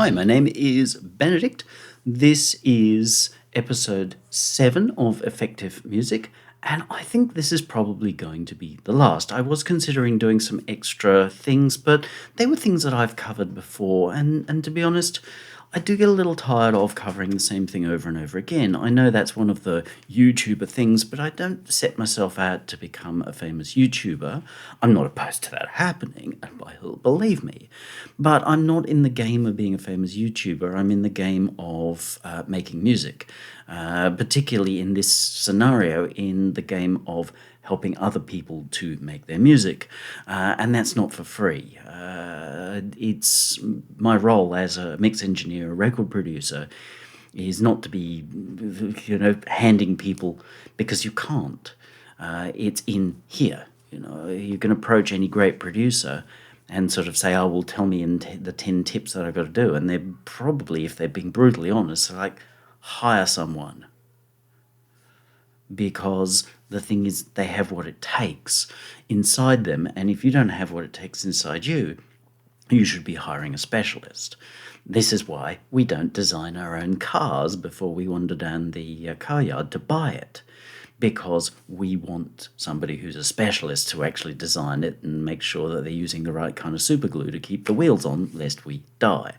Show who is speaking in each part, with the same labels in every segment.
Speaker 1: Hi, my name is Benedict. This is episode 7 of Effective Music, and I think this is probably going to be the last. I was considering doing some extra things, but they were things that I've covered before, and to be honest, I do get a little tired of covering the same thing over and over again. I know that's one of the YouTuber things, but I don't set myself out to become a famous YouTuber. I'm not opposed to that happening, and believe me. But I'm not in the game of being a famous YouTuber. I'm in the game of making music, particularly in this scenario, in the game of helping other people to make their music, and that's not for free. It's my role as a mix engineer, a record producer, is not to be, handing people because you can't. It's in here. You can approach any great producer and sort of say, "Oh, well, tell me the 10 tips that I've got to do," and they're probably, if they're being brutally honest, like, hire someone. Because the thing is, they have what it takes inside them, and if you don't have what it takes inside you, you should be hiring a specialist. This is why we don't design our own cars before we wander down the car yard to buy it, because we want somebody who's a specialist to actually design it and make sure that they're using the right kind of super glue to keep the wheels on, lest we die.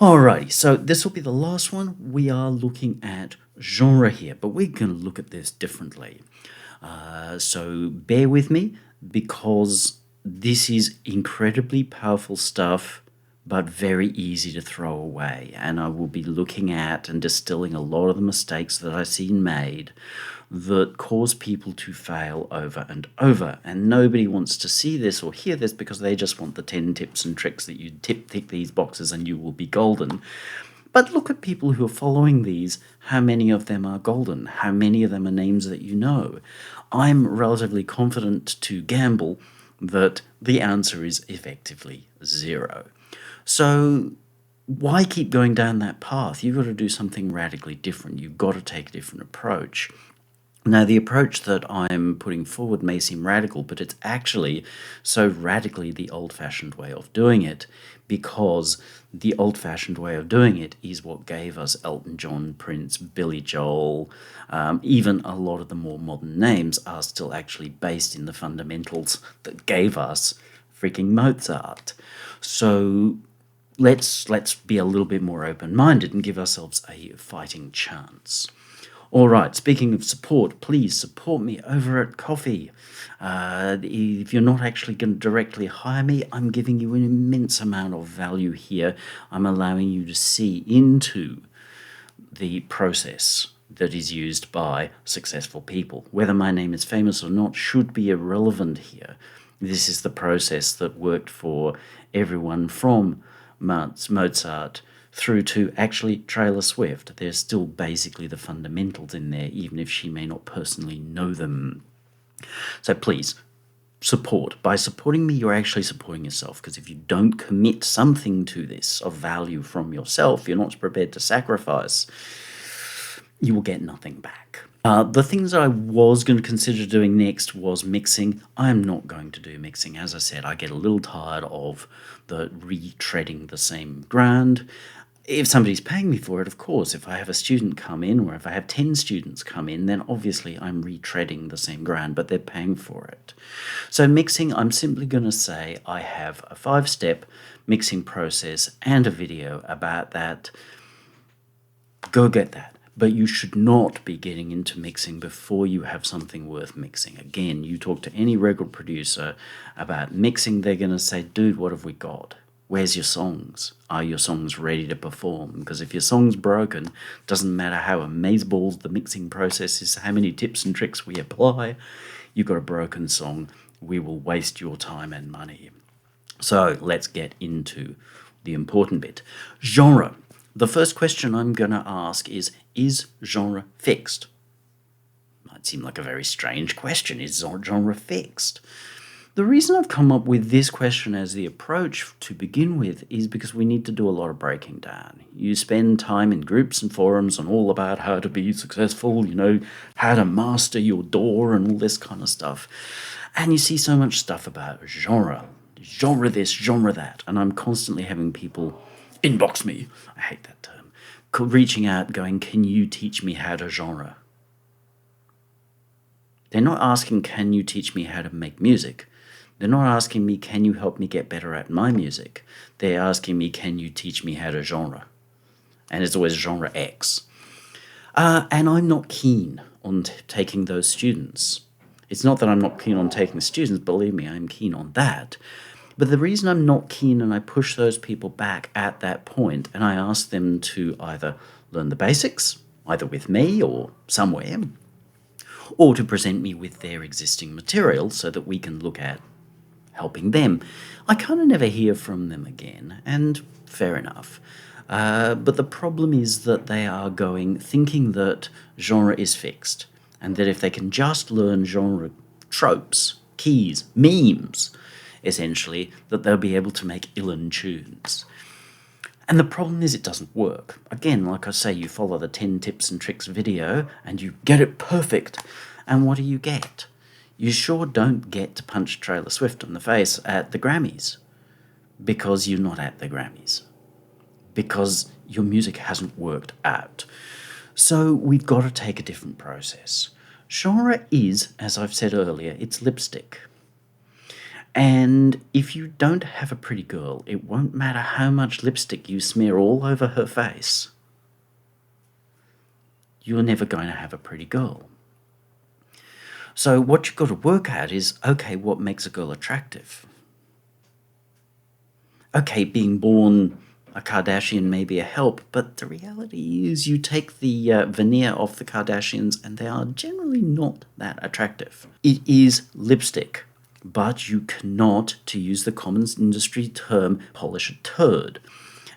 Speaker 1: Alrighty, so this will be the last one. We are looking at genre here, but we're going to look at this differently. So bear with me, because this is incredibly powerful stuff, but very easy to throw away. And I will be looking at and distilling a lot of the mistakes that I've seen made that cause people to fail over and over. And nobody wants to see this or hear this, because they just want the 10 tips and tricks that you tick these boxes and you will be golden. But look at people who are following these. How many of them are golden? How many of them are names that you know? I'm relatively confident to gamble that the answer is effectively 0. So why keep going down that path? You've got to do something radically different. You've got to take a different approach. Now, the approach that I'm putting forward may seem radical, but it's actually so radically the old-fashioned way of doing it, because the old-fashioned way of doing it is what gave us Elton John, Prince, Billy Joel. Even a lot of the more modern names are still actually based in the fundamentals that gave us freaking Mozart. So let's be a little bit more open-minded and give ourselves a fighting chance. All right, speaking of support, please support me over at Ko-fi. If you're not actually going to directly hire me, I'm giving you an immense amount of value here. I'm allowing you to see into the process that is used by successful people. Whether my name is famous or not should be irrelevant here. This is the process that worked for everyone from Mozart through to actually Taylor Swift. There's still basically the fundamentals in there, even if she may not personally know them. So please, support. By supporting me, you're actually supporting yourself, because if you don't commit something to this of value from yourself, you're not prepared to sacrifice, you will get nothing back. The things I was going to consider doing next was mixing. I'm not going to do mixing. As I said, I get a little tired of the retreading the same ground. If somebody's paying me for it, of course. If I have a student come in, or if I have 10 students come in, then obviously I'm retreading the same ground, but they're paying for it. So mixing, I'm simply going to say I have a 5-step mixing process and a video about that. Go get that. But you should not be getting into mixing before you have something worth mixing. Again, you talk to any record producer about mixing, they're going to say, "Dude, what have we got? Where's your songs? Are your songs ready to perform?" Because if your song's broken, doesn't matter how amazeballs the mixing process is, how many tips and tricks we apply, you've got a broken song. We will waste your time and money. So let's get into the important bit. Genre. The first question I'm going to ask is genre fixed? Might seem like a very strange question. Is genre fixed? The reason I've come up with this question as the approach to begin with is because we need to do a lot of breaking down. You spend time in groups and forums and all about how to be successful, how to master your DAW and all this kind of stuff. And you see so much stuff about genre this, genre that, and I'm constantly having people inbox me. I hate that term. Reaching out, going, can you teach me how to genre? They're not asking, can you teach me how to make music? They're not asking me, can you help me get better at my music? They're asking me, can you teach me how to genre? And it's always genre X. And I'm not keen on taking those students. It's not that I'm not keen on taking students, believe me, I'm keen on that. But the reason I'm not keen, and I push those people back at that point, and I ask them to either learn the basics, either with me or somewhere, or to present me with their existing material so that we can look at helping them. I kind of never hear from them again, and fair enough. But the problem is that they are going thinking that genre is fixed, and that if they can just learn genre tropes, keys, memes, essentially, that they'll be able to make Uilleann tunes. And the problem is it doesn't work. Again, like I say, you follow the 10 tips and tricks video and you get it perfect. And what do you get? You sure don't get to punch Taylor Swift in the face at the Grammys, because you're not at the Grammys, because your music hasn't worked out. So we've got to take a different process. Genre is, as I've said earlier, it's lipstick. And if you don't have a pretty girl, it won't matter how much lipstick you smear all over her face. You're never going to have a pretty girl. So what you've got to work out is, okay, what makes a girl attractive? Okay, being born a Kardashian may be a help, but the reality is you take the veneer off the Kardashians and they are generally not that attractive. It is lipstick. But you cannot, to use the common industry term, polish a turd.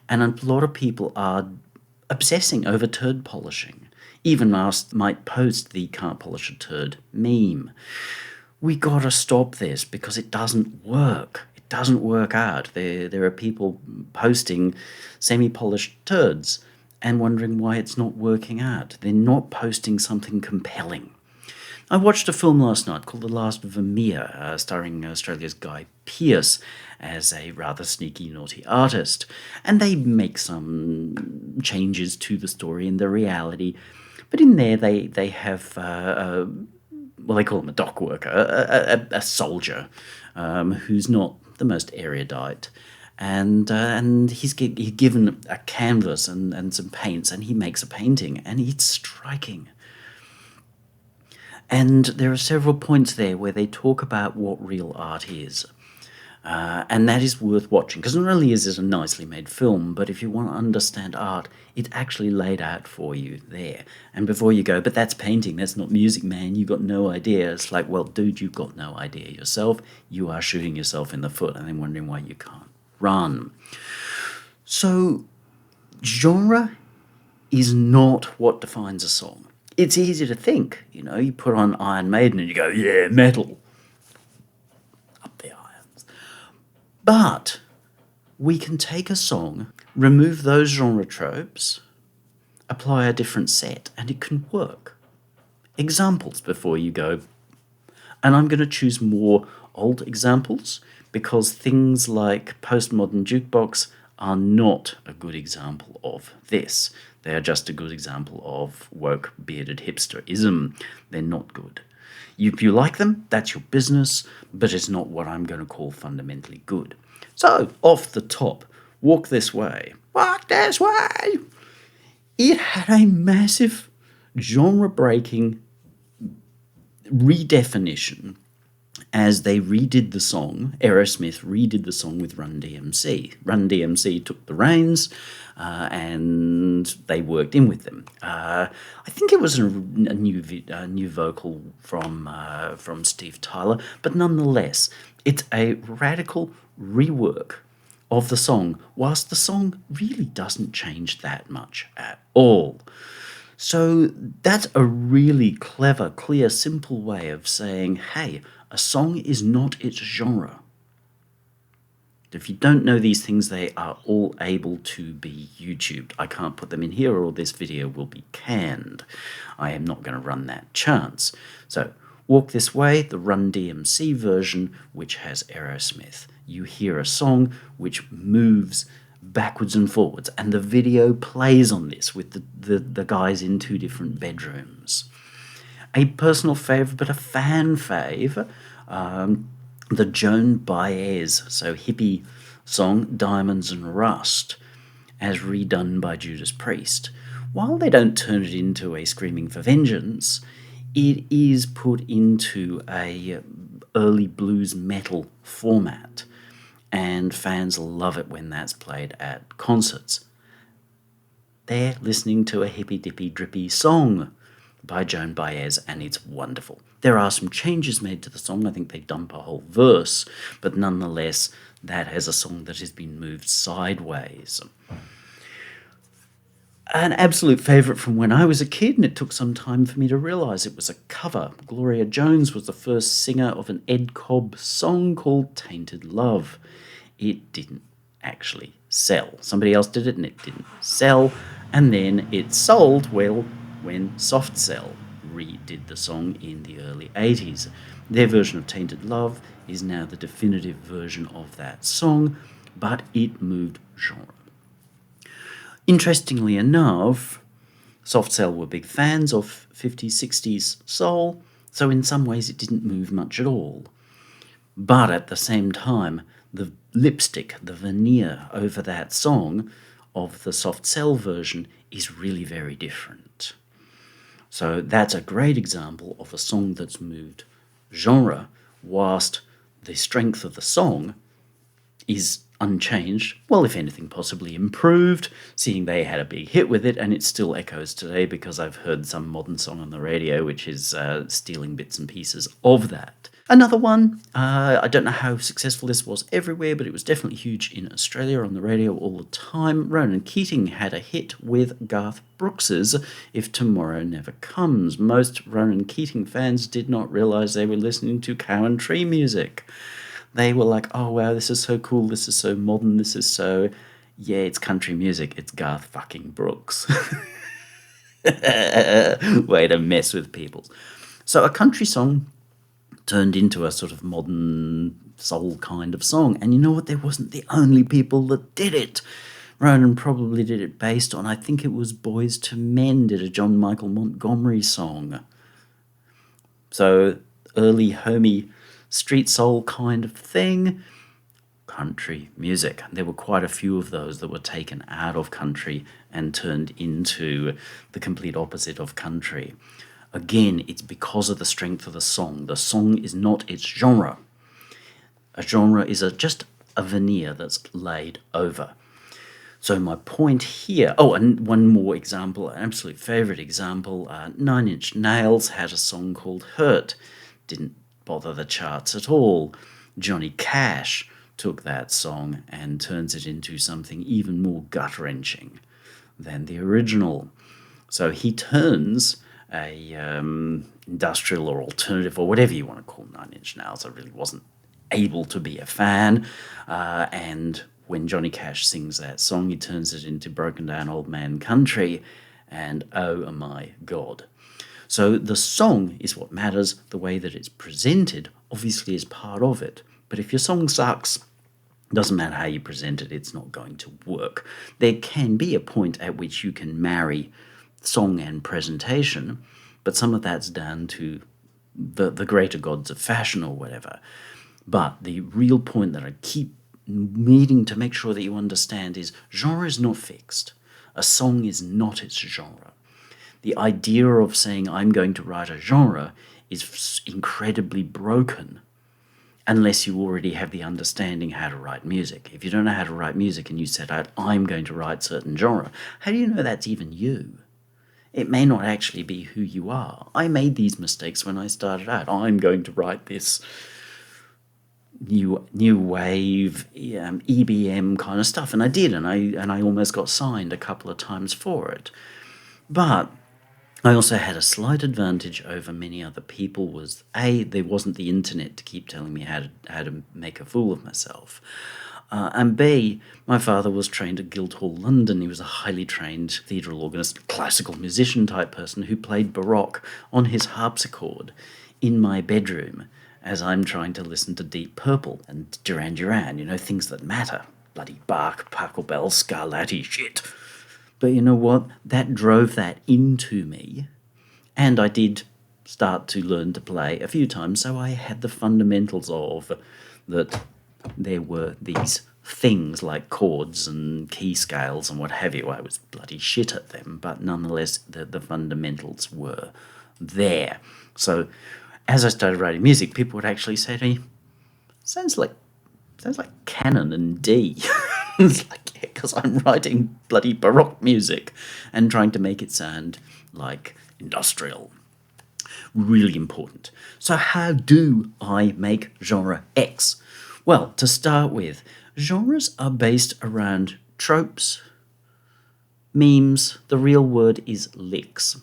Speaker 1: And a lot of people are obsessing over turd polishing. Even might post the can't polish a turd meme. We gotta stop this because it doesn't work. It doesn't work out. There are people posting semi-polished turds and wondering why it's not working out. They're not posting something compelling. I watched a film last night called The Last Vermeer, starring Australia's Guy Pearce as a rather sneaky, naughty artist. And they make some changes to the story and the reality. But in there, they have, well, they call him a dock worker, a soldier who's not the most erudite. And he's given a canvas and some paints, and he makes a painting, and it's striking. And there are several points there where they talk about what real art is. And that is worth watching, because not only is it a nicely made film, but if you want to understand art, it's actually laid out for you there. And before you go, but that's painting, that's not music, man, you got no idea. It's like, well, dude, you've got no idea yourself. You are shooting yourself in the foot and then wondering why you can't run. So, genre is not what defines a song. It's easy to think, you put on Iron Maiden and you go, yeah, metal. Up the irons. But we can take a song, remove those genre tropes, apply a different set, and it can work. Examples before you go. And I'm going to choose more old examples because things like Postmodern Jukebox are not a good example of this. They are just a good example of woke, bearded hipsterism. They're not good. If you like them, that's your business, but it's not what I'm going to call fundamentally good. So, off the top, Walk This Way. Walk This Way! It had a massive genre-breaking redefinition as they redid the song. Aerosmith redid the song with Run DMC. Run DMC took the reins and they worked in with them. I think it was a new vocal from Steve Tyler, but nonetheless, it's a radical rework of the song, whilst the song really doesn't change that much at all. So that's a really clever, clear, simple way of saying, hey, a song is not its genre. If you don't know these things, they are all able to be YouTubed. I can't put them in here or this video will be canned. I am not going to run that chance. So, Walk This Way, the Run DMC version, which has Aerosmith. You hear a song which moves backwards and forwards, and the video plays on this with the guys in two different bedrooms. A personal favourite, but a fan fave, the Joan Baez, so hippie song Diamonds and Rust, as redone by Judas Priest. While they don't turn it into a Screaming for Vengeance, it is put into a early blues metal format, and fans love it when that's played at concerts. They're listening to a hippy-dippy-drippy song by Joan Baez, and it's wonderful. There are some changes made to the song. I think they dump a whole verse, but nonetheless, that has a song that has been moved sideways. An absolute favourite from when I was a kid, and it took some time for me to realise it was a cover. Gloria Jones was the first singer of an Ed Cobb song called Tainted Love. It didn't actually sell. Somebody else did it and it didn't sell, and then it sold, well, when Soft Cell redid the song in the early 80s. Their version of Tainted Love is now the definitive version of that song, but it moved genre. Interestingly enough, Soft Cell were big fans of 50s, 60s soul, so in some ways it didn't move much at all. But at the same time, the lipstick, the veneer over that song of the Soft Cell version is really very different. So that's a great example of a song that's moved genre, whilst the strength of the song is unchanged, well, if anything, possibly improved, seeing they had a big hit with it, and it still echoes today because I've heard some modern song on the radio which is stealing bits and pieces of that. Another one, I don't know how successful this was everywhere, but it was definitely huge in Australia on the radio all the time. Ronan Keating had a hit with Garth Brooks's If Tomorrow Never Comes. Most Ronan Keating fans did not realise they were listening to cow and tree music. They were like, oh wow, this is so cool, this is so modern, this is so... Yeah, it's country music, it's Garth fucking Brooks. Way to mess with people. So a country song turned into a sort of modern soul kind of song. And you know what? There wasn't the only people that did it. Ronan probably did it based on, I think it was Boys to Men did a John Michael Montgomery song. So early homey street soul kind of thing. Country music. There were quite a few of those that were taken out of country and turned into the complete opposite of country. Again, it's because of the strength of the song. The song is not its genre. A genre is just a veneer that's laid over. So my point here... Oh, and one more example, an absolute favourite example. 9 Inch Nails had a song called Hurt. Didn't bother the charts at all. Johnny Cash took that song and turns it into something even more gut-wrenching than the original. So he turns a industrial or alternative or whatever you want to call 9 Inch Nails. I really wasn't able to be a fan. And when Johnny Cash sings that song, he turns it into Broken Down Old Man Country. And oh my God. So the song is what matters. The way that it's presented obviously is part of it. But if your song sucks, doesn't matter how you present it, it's not going to work. There can be a point at which you can marry song and presentation, but some of that's down to the greater gods of fashion or whatever. But the real point that I keep needing to make sure that you understand is genre is not fixed. A song is not its genre. The idea of saying I'm going to write a genre is incredibly broken unless you already have the understanding how to write music. If you don't know how to write music and you set out, I'm going to write certain genre, how do you know that's even you? It may not actually be who you are. I made these mistakes when I started out. I'm going to write this new wave, EBM kind of stuff, and I did, and I almost got signed a couple of times for it. But I also had a slight advantage over many other people was, A, there wasn't the internet to keep telling me how to make a fool of myself. And B, my father was trained at Guildhall, London. He was a highly trained cathedral organist, classical musician type person who played Baroque on his harpsichord in my bedroom as I'm trying to listen to Deep Purple and Duran Duran, things that matter. bloody Bach, Pachelbel, Scarlatti shit. But you know what? That drove that into me, and I did start to learn to play a few times, so I had the fundamentals of that there were these things like chords and key scales and what have you. I was bloody shit at them, but nonetheless the fundamentals were there. So as I started writing music, people would actually say to me, sounds like canon and D. It's like, yeah, because I'm writing bloody Baroque music and trying to make it sound like industrial. Really important. So how do I make genre X? Well, to start with, genres are based around tropes, memes. The real word is licks.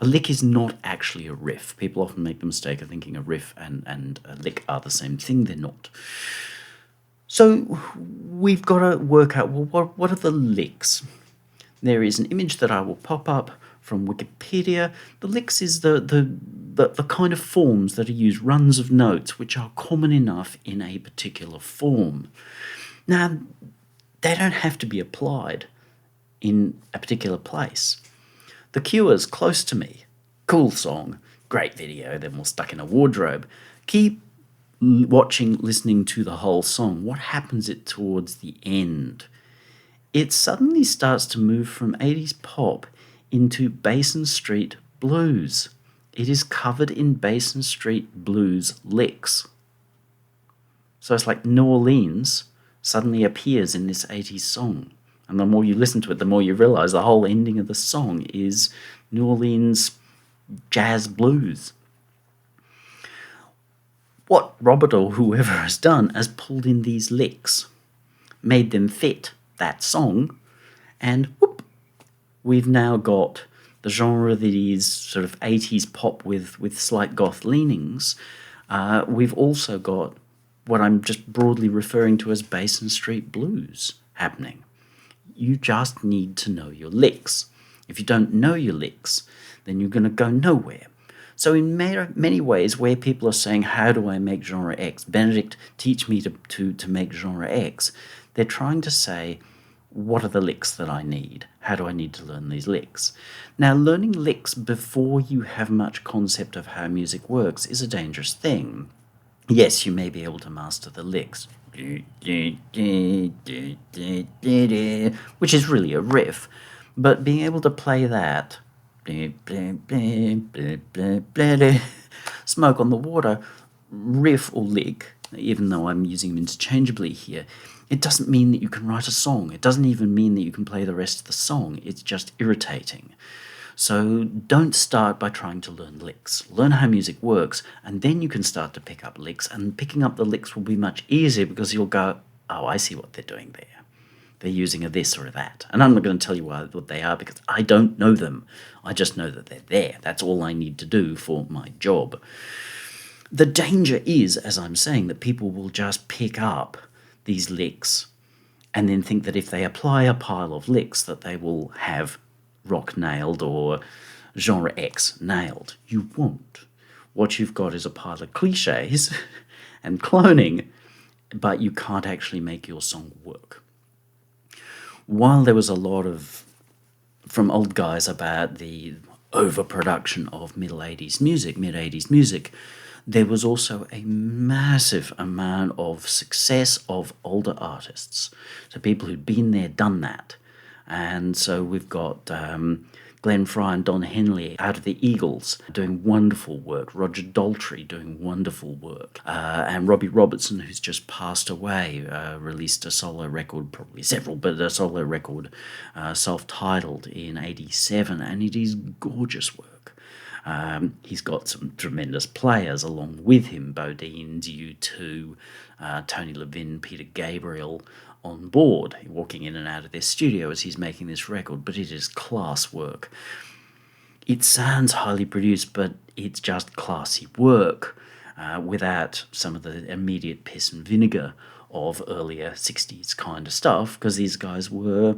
Speaker 1: A lick is not actually a riff. People often make the mistake of thinking a riff and a lick are the same thing. They're not. So we've got to work out, well, what are the licks? There is an image that I will pop up from Wikipedia. The licks is the kind of forms that are used, runs of notes, which are common enough in a particular form. Now, they don't have to be applied in a particular place. The Cure's Close to Me. Cool song, great video, then we're stuck in a wardrobe. Keep watching, listening to the whole song. What happens towards the end? It suddenly starts to move from 80s pop into Basin Street blues. It is covered in Basin Street blues licks. So it's like New Orleans suddenly appears in this 80s song. And the more you listen to it, the more you realize the whole ending of the song is New Orleans jazz blues. What Robert or whoever has done has pulled in these licks, made them fit that song, and whoop, we've now got the genre that is sort of 80s pop with slight goth leanings. We've also got what I'm just broadly referring to as Basin Street blues happening. You just need to know your licks. If you don't know your licks, then you're going to go nowhere. So in many ways, where people are saying, how do I make genre X? Benedict, teach me to make genre X. They're trying to say, what are the licks that I need? How do I need to learn these licks? Now, learning licks before you have much concept of how music works is a dangerous thing. Yes, you may be able to master the licks, which is really a riff, but being able to play that, Smoke on the Water, riff or lick, even though I'm using them interchangeably here, it doesn't mean that you can write a song. It doesn't even mean that you can play the rest of the song. It's just irritating. So don't start by trying to learn licks. Learn how music works, and then you can start to pick up licks, and picking up the licks will be much easier because you'll go, oh, I see what they're doing there. They're using a this or a that. And I'm not going to tell you what they are because I don't know them. I just know that they're there. That's all I need to do for my job. The danger is, as I'm saying, that people will just pick up these licks and then think that if they apply a pile of licks that they will have rock nailed or genre X nailed. You won't. What you've got is a pile of cliches and cloning, but you can't actually make your song work. While there was a lot of from old guys about the overproduction of mid-80s music, there was also a massive amount of success of older artists. So people who'd been there, done that. And so we've got Glenn Fry and Don Henley out of the Eagles doing wonderful work, Roger Daltrey doing wonderful work, and Robbie Robertson, who's just passed away, released a solo record, probably several, but a solo record self-titled in 87, and it is gorgeous work. He's got some tremendous players along with him, Bodine's U2, Tony Levin, Peter Gabriel, on board, walking in and out of their studio as he's making this record, but it is class work. It sounds highly produced, but it's just classy work without some of the immediate piss and vinegar of earlier 60s kind of stuff, because these guys were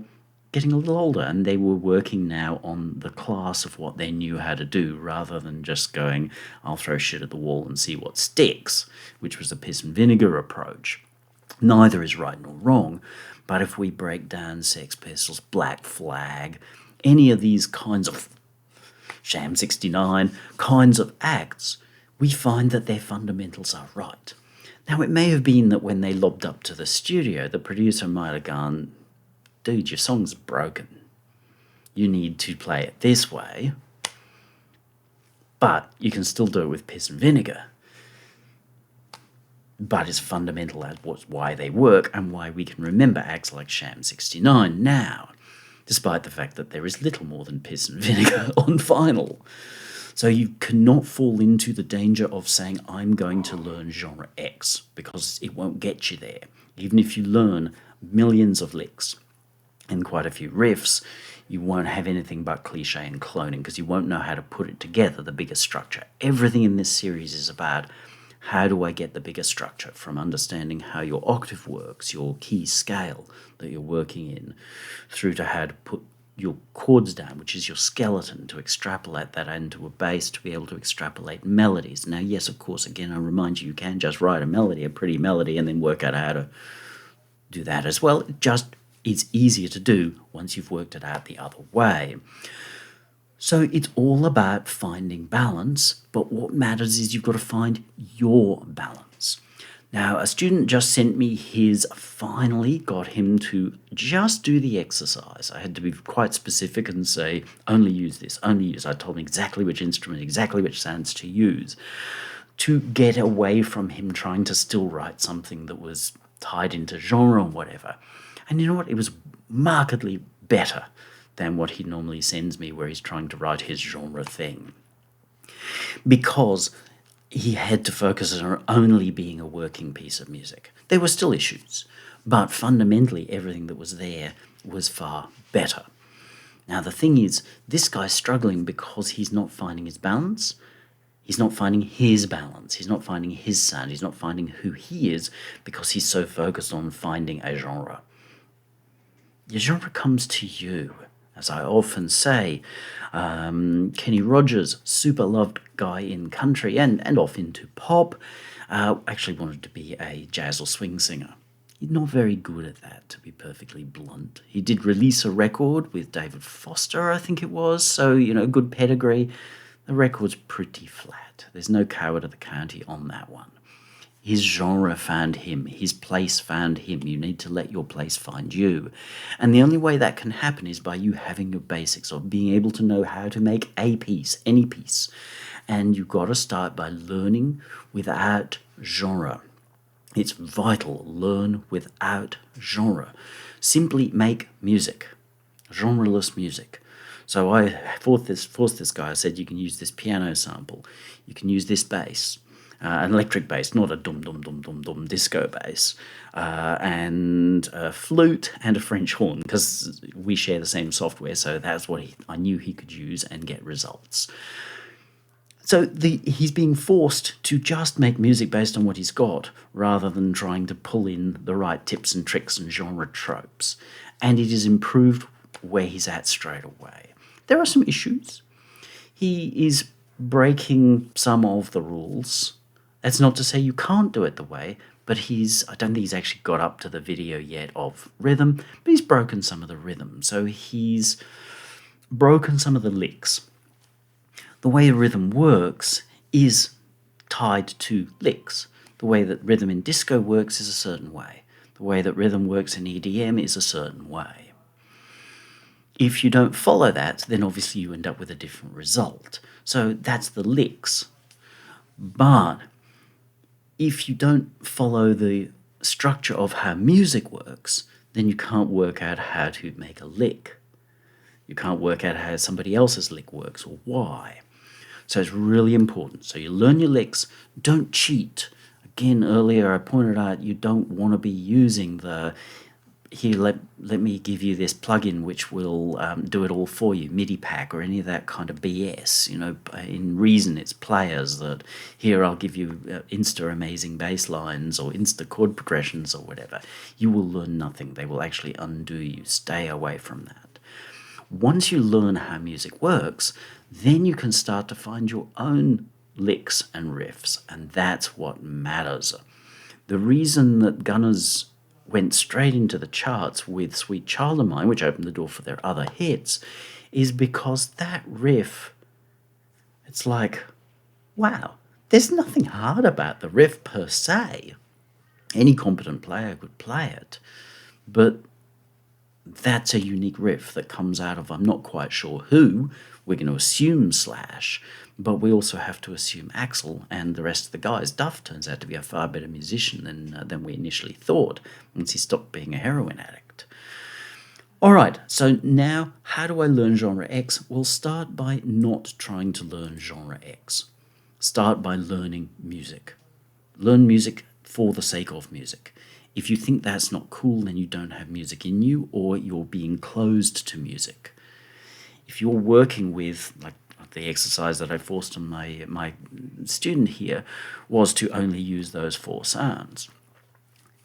Speaker 1: getting a little older and they were working now on the class of what they knew how to do rather than just going, I'll throw shit at the wall and see what sticks, which was the piss and vinegar approach. Neither is right nor wrong, but if we break down Sex Pistols, Black Flag, any of these kinds of Sham 69 kinds of acts, we find that their fundamentals are right. Now, it may have been that when they lobbed up to the studio, the producer might have gone, dude, your song's broken. You need to play it this way, but you can still do it with piss and vinegar. But it's fundamental as why they work and why we can remember acts like Sham 69 now, despite the fact that there is little more than piss and vinegar on vinyl. So you cannot fall into the danger of saying, I'm going to learn genre X, because it won't get you there. Even if you learn millions of licks and quite a few riffs, you won't have anything but cliche and cloning, because you won't know how to put it together, the bigger structure. Everything in this series is about how do I get the bigger structure, from understanding how your octave works, your key scale that you're working in, through to how to put your chords down, which is your skeleton, to extrapolate that into a bass, to be able to extrapolate melodies. Now, yes, of course, again, I remind you, you can just write a melody, a pretty melody, and then work out how to do that as well. It's easier to do once you've worked it out the other way. So it's all about finding balance, but what matters is you've got to find your balance. Now, a student just sent me his, finally got him to just do the exercise. I had to be quite specific and say, only use this, only use. I told him exactly which instrument, exactly which sounds to use, to get away from him trying to still write something that was tied into genre or whatever. And you know what? It was markedly better than what he normally sends me, where he's trying to write his genre thing. Because he had to focus on only being a working piece of music. There were still issues, but fundamentally everything that was there was far better. Now the thing is, this guy's struggling because he's not finding his balance. He's not finding his balance. He's not finding his sound. He's not finding who he is, because he's so focused on finding a genre. Your genre comes to you. As I often say, Kenny Rogers, super loved guy in country and off into pop, actually wanted to be a jazz or swing singer. He's not very good at that, to be perfectly blunt. He did release a record with David Foster, I think it was, so, good pedigree. The record's pretty flat. There's no Coward of the County on that one. His genre found him. His place found him. You need to let your place find you. And the only way that can happen is by you having your basics of being able to know how to make a piece, any piece. And you've got to start by learning without genre. It's vital. Learn without genre. Simply make music. Genreless music. So I forced this guy. I said, you can use this piano sample. You can use this bass. An electric bass, not a dum-dum-dum-dum-dum disco bass, and a flute and a French horn, because we share the same software, so that's what I knew he could use and get results. So he's being forced to just make music based on what he's got, rather than trying to pull in the right tips and tricks and genre tropes. And it is improved where he's at straight away. There are some issues. He is breaking some of the rules. That's not to say you can't do it the way, but I don't think he's actually got up to the video yet of rhythm, but he's broken some of the rhythm. So he's broken some of the licks. The way rhythm works is tied to licks. The way that rhythm in disco works is a certain way. The way that rhythm works in EDM is a certain way. If you don't follow that, then obviously you end up with a different result. So that's the licks. But if you don't follow the structure of how music works, then you can't work out how to make a lick. You can't work out how somebody else's lick works or why. So it's really important. So you learn your licks, don't cheat. Again, earlier I pointed out you don't want to be using here, let me give you this plugin which will do it all for you, MIDI pack or any of that kind of BS. In Reason, it's players that, here I'll give you Insta amazing bass lines or Insta chord progressions or whatever. You will learn nothing. They will actually undo you. Stay away from that. Once you learn how music works, then you can start to find your own licks and riffs, and that's what matters. The reason that Gunners went straight into the charts with Sweet Child of Mine, which opened the door for their other hits, is because that riff, it's like, wow, there's nothing hard about the riff per se. Any competent player could play it, but that's a unique riff that comes out of, I'm not quite sure who. We're going to assume Slash, but we also have to assume Axl and the rest of the guys. Duff turns out to be a far better musician than we initially thought once he stopped being a heroin addict. All right, so now how do I learn genre X? Well, start by not trying to learn genre X. Start by learning music. Learn music for the sake of music. If you think that's not cool, then you don't have music in you, or you're being closed to music. If you're working with, like the exercise that I forced on my student here, was to only use those 4 sounds.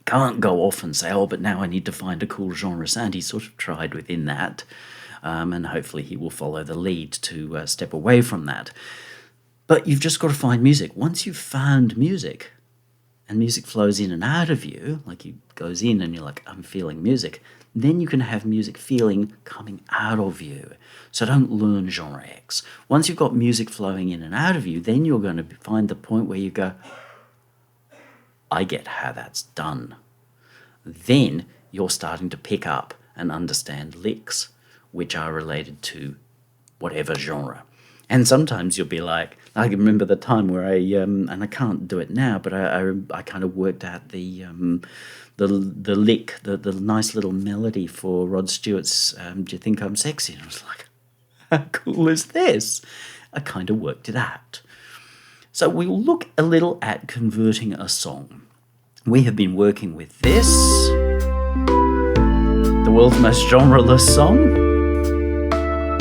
Speaker 1: Can't go off and say, oh, but now I need to find a cool genre sound. He sort of tried within that, and hopefully he will follow the lead to step away from that. But you've just got to find music. Once you've found music, and music flows in and out of you, like it goes in and you're like, I'm feeling music, then you can have music feeling coming out of you. So don't learn genre X. Once you've got music flowing in and out of you, then you're going to find the point where you go, I get how that's done. Then you're starting to pick up and understand licks, which are related to whatever genre. And sometimes you'll be like, I can remember the time where and I can't do it now, but I kind of worked out the lick, the nice little melody for Rod Stewart's Do You Think I'm Sexy? And I was like, how cool is this? I kind of worked it out. So we'll look a little at converting a song. We have been working with this, the world's most genre-less song,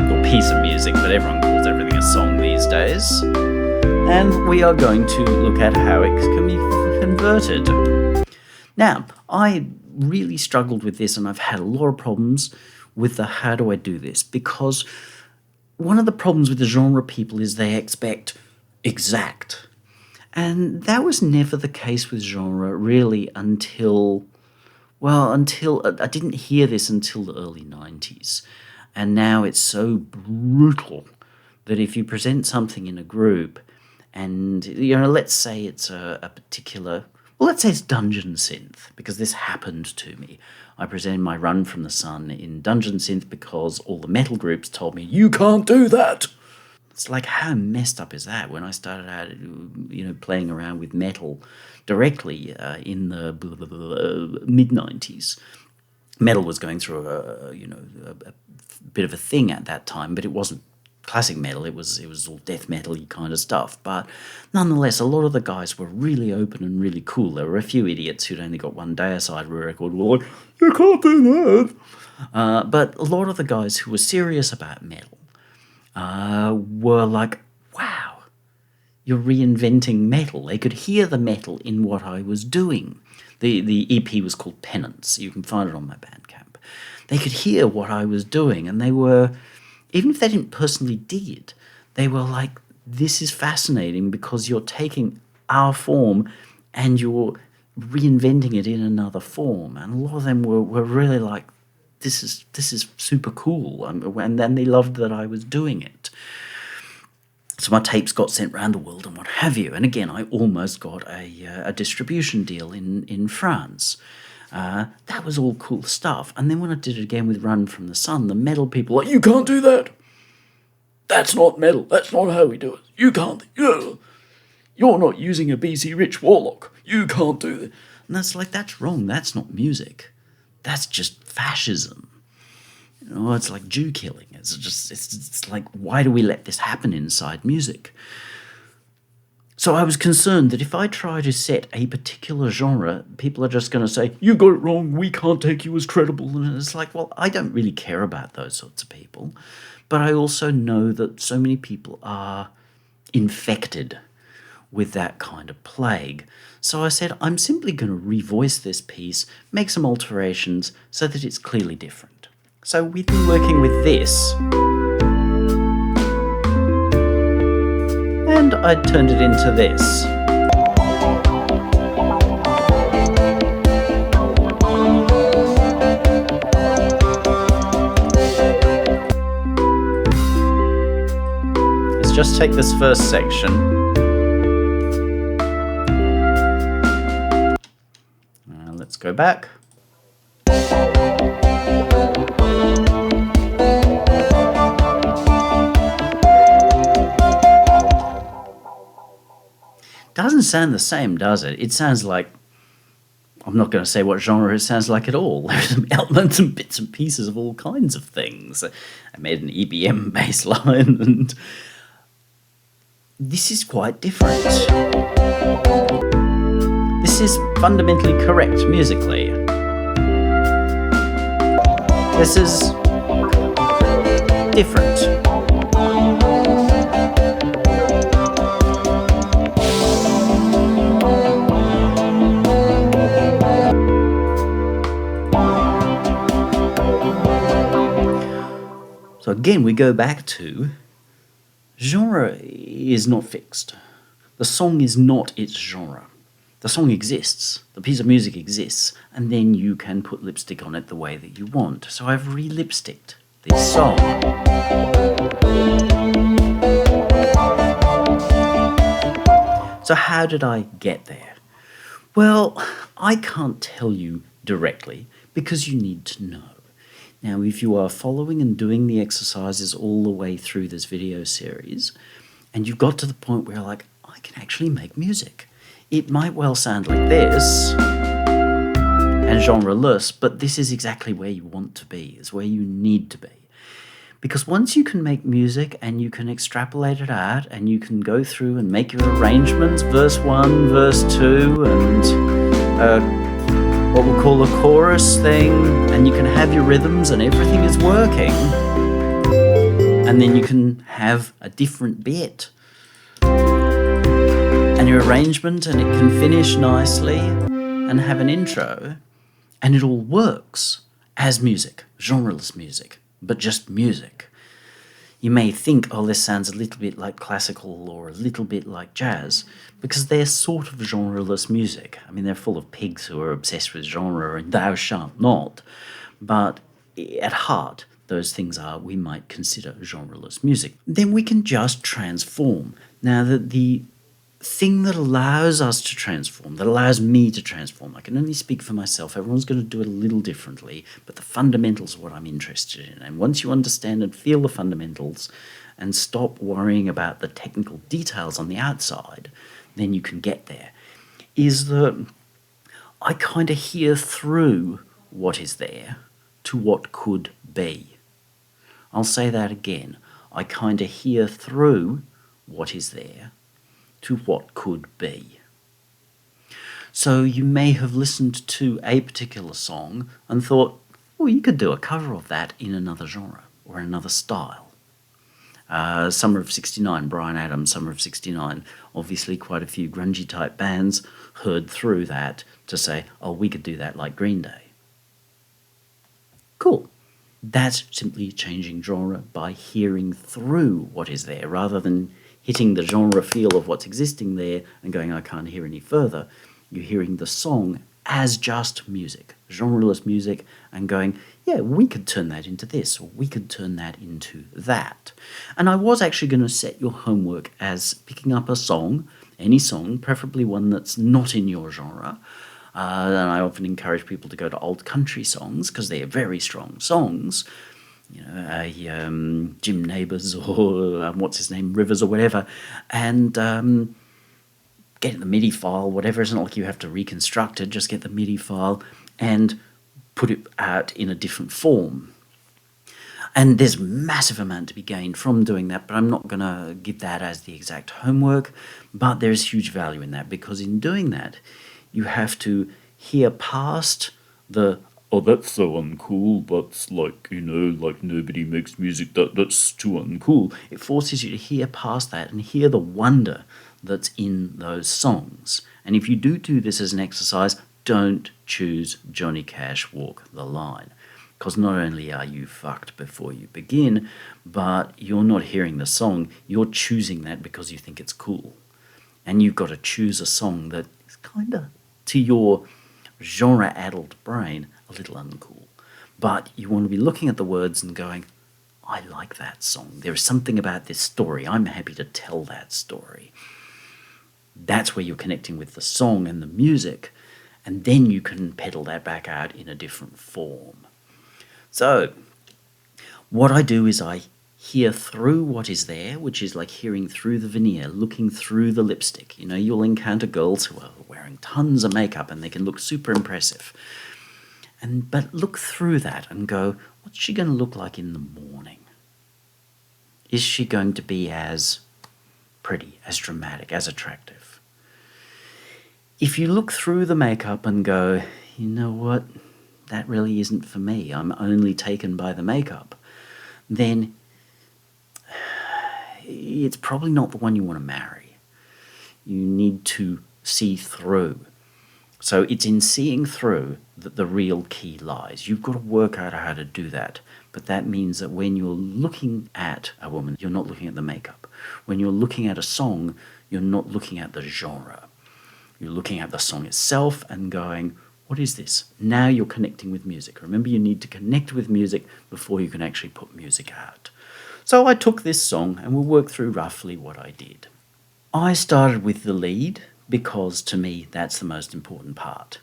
Speaker 1: or piece of music, but everyone calls everything a song these days. And we are going to look at how it can be converted. Now, I really struggled with this, and I've had a lot of problems with the how do I do this, because one of the problems with the genre people is they expect exact. And that was never the case with genre, really, until I didn't hear this until the early 90s. And now it's so brutal that if you present something in a group and, let's say it's a particular, let's say it's Dungeon Synth, because this happened to me. I presented my Run from the Sun in Dungeon Synth because all the metal groups told me, you can't do that. It's like, how messed up is that? When I started out, playing around with metal directly in the mid-90s, metal was going through a bit of a thing at that time, but it wasn't classic metal. It was all death metal-y kind of stuff. But nonetheless, a lot of the guys were really open and really cool. There were a few idiots who'd only got one Deicide record were like, you can't do that. But a lot of the guys who were serious about metal were like, wow, you're reinventing metal. They could hear the metal in what I was doing. The EP was called Penance. You can find it on my Bandcamp. They could hear what I was doing, and they were, even if they didn't personally dig it, they were like, this is fascinating because you're taking our form and you're reinventing it in another form. And a lot of them were really like, this is super cool, and then they loved that I was doing it. So my tapes got sent around the world and what have you. And again, I almost got a distribution deal in France. That was all cool stuff. And then when I did it again with Run from the Sun, the metal people were like, you can't do that. That's not metal. That's not how we do it. You can't. You're not using a BC Rich Warlock. You can't do that. And that's like, that's wrong. That's not music. That's just fascism. It's like Jew killing. It's like, why do we let this happen inside music? So I was concerned that if I try to set a particular genre, people are just going to say, you got it wrong, we can't take you as credible. And it's like, well, I don't really care about those sorts of people. But I also know that so many people are infected with that kind of plague. So I said, I'm simply going to revoice this piece, make some alterations so that it's clearly different. So we've been working with this, and I turned it into this. just take this first section. Let's go back. Doesn't sound the same, does it? It sounds like, I'm not going to say what genre it sounds like at all. There's some elements and bits and pieces of all kinds of things. I made an EBM bass line, and this is quite different. This is fundamentally correct musically. This is different. So again, we go back to genre is not fixed. The song is not its genre. The song exists, the piece of music exists, and then you can put lipstick on it the way that you want. So I've re-lipsticked this song. So how did I get there? Well, I can't tell you directly because you need to know. Now, if you are following and doing the exercises all the way through this video series, and you've got to the point where you're like, I can actually make music. It might well sound like this, and genre-less, but this is exactly where you want to be, is where you need to be. Because once you can make music and you can extrapolate it out and you can go through and make your arrangements, verse 1, verse 2, and what we'll call a chorus thing, and you can have your rhythms and everything is working, and then you can have a different bit and your arrangement, and it can finish nicely and have an intro, and it all works as music, genreless music, but just music. You may think, oh, this sounds a little bit like classical or a little bit like jazz, because they're sort of genreless music. I mean, they're full of pigs who are obsessed with genre and thou shalt not. But at heart, those things are, we might consider genreless music. Then we can just transform. Now, the thing that allows us to transform, that allows me to transform, I can only speak for myself, everyone's going to do it a little differently, but the fundamentals are what I'm interested in. And once you understand and feel the fundamentals and stop worrying about the technical details on the outside, then you can get there. Is that I kind of hear through what is there to what could be. I'll say that again. I kind of hear through what is there to what could be. So you may have listened to a particular song and thought, oh, you could do a cover of that in another genre or another style. Summer of '69, Bryan Adams, Summer of '69, obviously quite a few grungy type bands heard through that to say, oh, we could do that like Green Day. Cool. That's simply changing genre by hearing through what is there rather than hitting the genre feel of what's existing there and going, I can't hear any further. You're hearing the song as just music, genreless music, and going, yeah, we could turn that into this, or we could turn that into that. And I was actually going to set your homework as picking up a song, any song, preferably one that's not in your genre. And I often encourage people to go to old country songs because they're very strong songs. You know, Jim Neighbours or what's his name, Rivers or whatever, and get the MIDI file, whatever. It's not like you have to reconstruct it, just get the MIDI file and put it out in a different form. And there's a massive amount to be gained from doing that, but I'm not going to give that as the exact homework, but there's huge value in that, because in doing that, you have to hear past the, oh, that's so uncool, that's like, you know, like nobody makes music, that's too uncool. It forces you to hear past that and hear the wonder that's in those songs. And if you do this as an exercise, don't choose Johnny Cash, Walk the Line. Because not only are you fucked before you begin, but you're not hearing the song, you're choosing that because you think it's cool. And you've got to choose a song that is kind of, to your genre-addled brain, a little uncool. But you want to be looking at the words and going, I like that song. There is something about this story. I'm happy to tell that story. That's where you're connecting with the song and the music, and then you can pedal that back out in a different form. So what I do is I hear through what is there, which is like hearing through the veneer, looking through the lipstick. You know, you'll encounter girls who are wearing tons of makeup and they can look super impressive. But look through that and go, what's she going to look like in the morning? Is she going to be as pretty, as dramatic, as attractive? If you look through the makeup and go, you know what, that really isn't for me, I'm only taken by the makeup, then it's probably not the one you want to marry. You need to see through. So it's in seeing through that the real key lies. You've got to work out how to do that. But that means that when you're looking at a woman, you're not looking at the makeup. When you're looking at a song, you're not looking at the genre. You're looking at the song itself and going, what is this? Now you're connecting with music. Remember, you need to connect with music before you can actually put music out. So I took this song and we'll work through roughly what I did. I started with the lead because to me that's the most important part.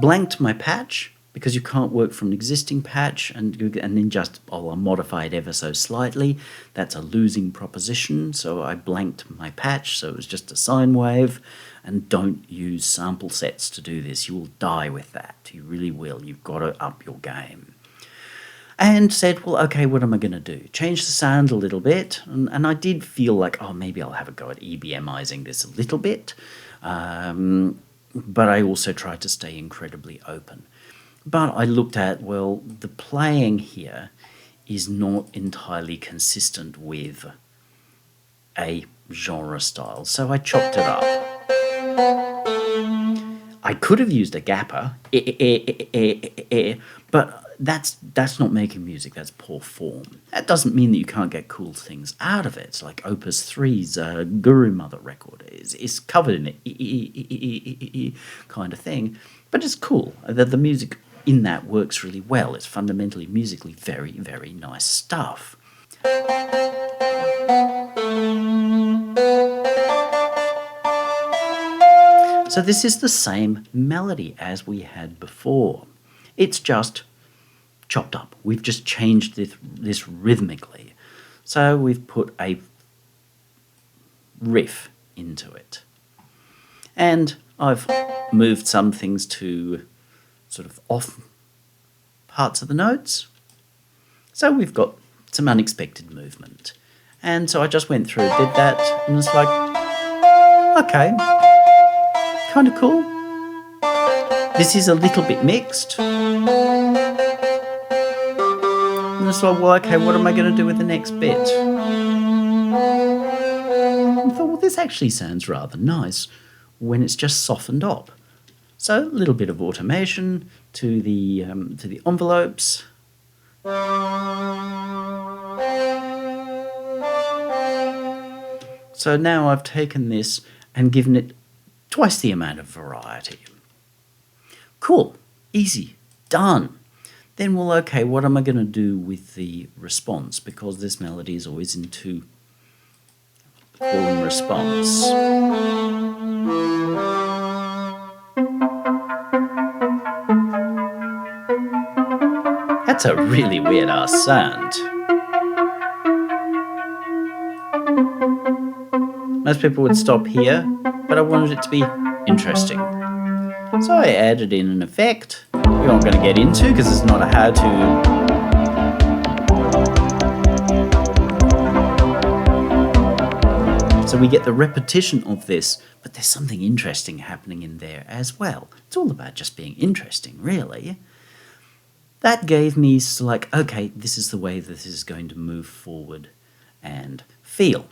Speaker 1: Blanked my patch because you can't work from an existing patch and then just, I'll modify it ever so slightly. That's a losing proposition, so I blanked my patch, so it was just a sine wave. And don't use sample sets to do this. You will die with that. You really will. You've got to up your game. And said, well, okay, what am I going to do? Change the sound a little bit. And I did feel like, oh, maybe I'll have a go at EBMizing this a little bit. But I also tried to stay incredibly open. But I looked at, well, the playing here is not entirely consistent with a genre style. So I chopped it up. I could have used a gapper, but that's not making music, that's poor form. That doesn't mean that you can't get cool things out of it. Like Opus 3's Guru Mother record is covered in it kind of thing, but it's cool. The music in that works really well. It's fundamentally musically very, very nice stuff. So this is the same melody as we had before. It's just chopped up. We've just changed this rhythmically. So we've put a riff into it. And I've moved some things to sort of off parts of the notes. So we've got some unexpected movement. And so I just went through, did that, and it's like, okay, kind of cool. This is a little bit mixed. And it's like, well, okay, what am I going to do with the next bit? I thought, well, this actually sounds rather nice when it's just softened up. So a little bit of automation to the envelopes. So now I've taken this and given it twice the amount of variety. Cool, easy, done. Then, well, okay, what am I going to do with the response? Because this melody is always in two call and response. That's a really weird ass sound. Most people would stop here, but I wanted it to be interesting. So I added in an effect we're not going to get into because it's not a how-to. So we get the repetition of this, but there's something interesting happening in there as well. It's all about just being interesting, really. That gave me like, okay, this is the way that this is going to move forward and feel.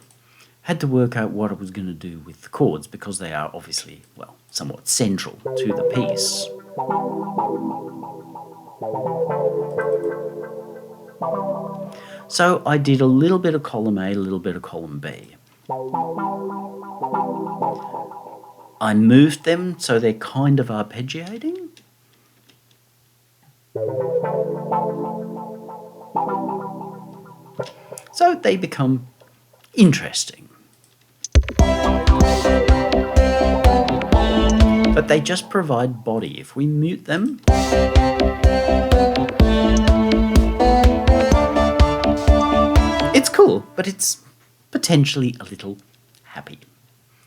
Speaker 1: Had to work out what I was going to do with the chords because they are obviously, well, somewhat central to the piece. So I did a little bit of column A, a little bit of column B. I moved them so they're kind of arpeggiating. So they become interesting. But they just provide body. If we mute them, it's cool, but it's potentially a little happy.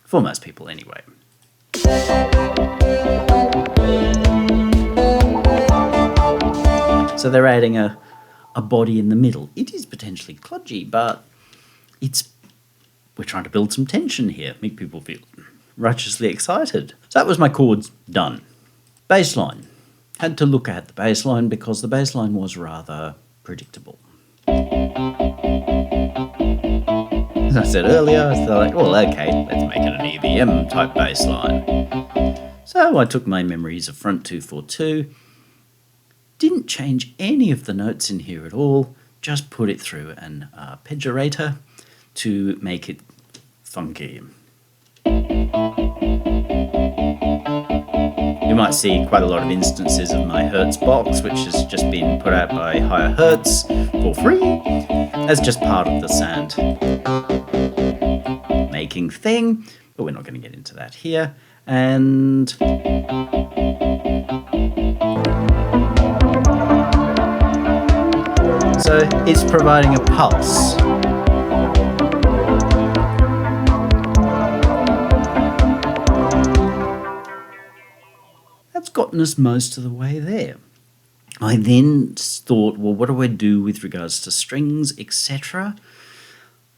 Speaker 1: For most people, anyway. So they're adding a body in the middle. It is potentially kludgy, but we're trying to build some tension here, make people feel righteously excited. So that was my chords done. Bass line. Had to look at the bass line because the bass line was rather predictable. As I said earlier, I was like, well, okay, let's make it an EBM type bass line. So I took my memories of front 242, didn't change any of the notes in here at all, just put it through an arpeggiator to make it funky. You might see quite a lot of instances of my Hertz box, which has just been put out by Higher Hertz for free as just part of the sound making thing, but we're not going to get into that here. And so it's providing a pulse. That's gotten us most of the way there. I then thought, well, what do I do with regards to strings, etc.?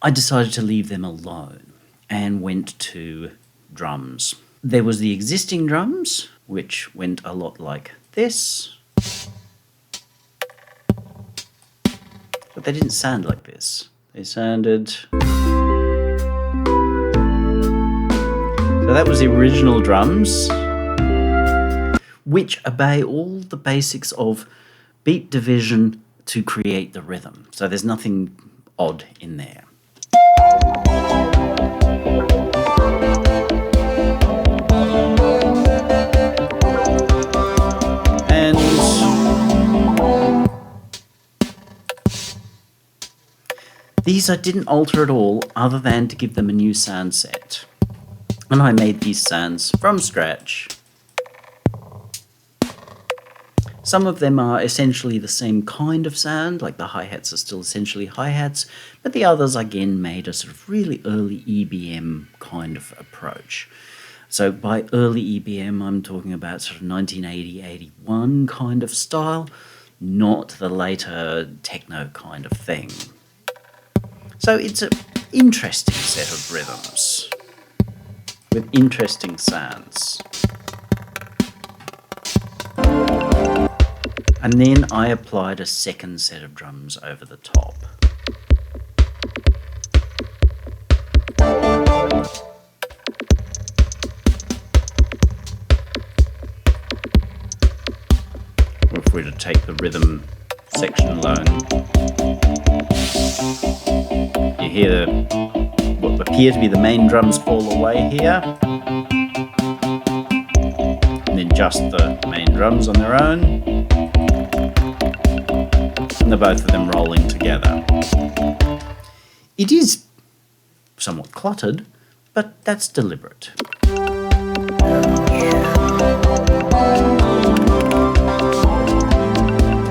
Speaker 1: I decided to leave them alone and went to drums. There was the existing drums, which went a lot like this. But they didn't sound like this. They sounded... So that was the original drums, which obey all the basics of beat division to create the rhythm. So there's nothing odd in there. And these I didn't alter at all, other than to give them a new sound set. And I made these sounds from scratch. Some of them are essentially the same kind of sound, like the hi-hats are still essentially hi-hats, but the others again made a sort of really early EBM kind of approach. So by early EBM, I'm talking about sort of 1980-81 kind of style, not the later techno kind of thing. So it's an interesting set of rhythms with interesting sounds. And then I applied a second set of drums over the top. If we were to take the rhythm section alone, you hear what appear to be the main drums fall away here, and then just the main drums on their own. And the both of them rolling together. It is somewhat cluttered, but that's deliberate.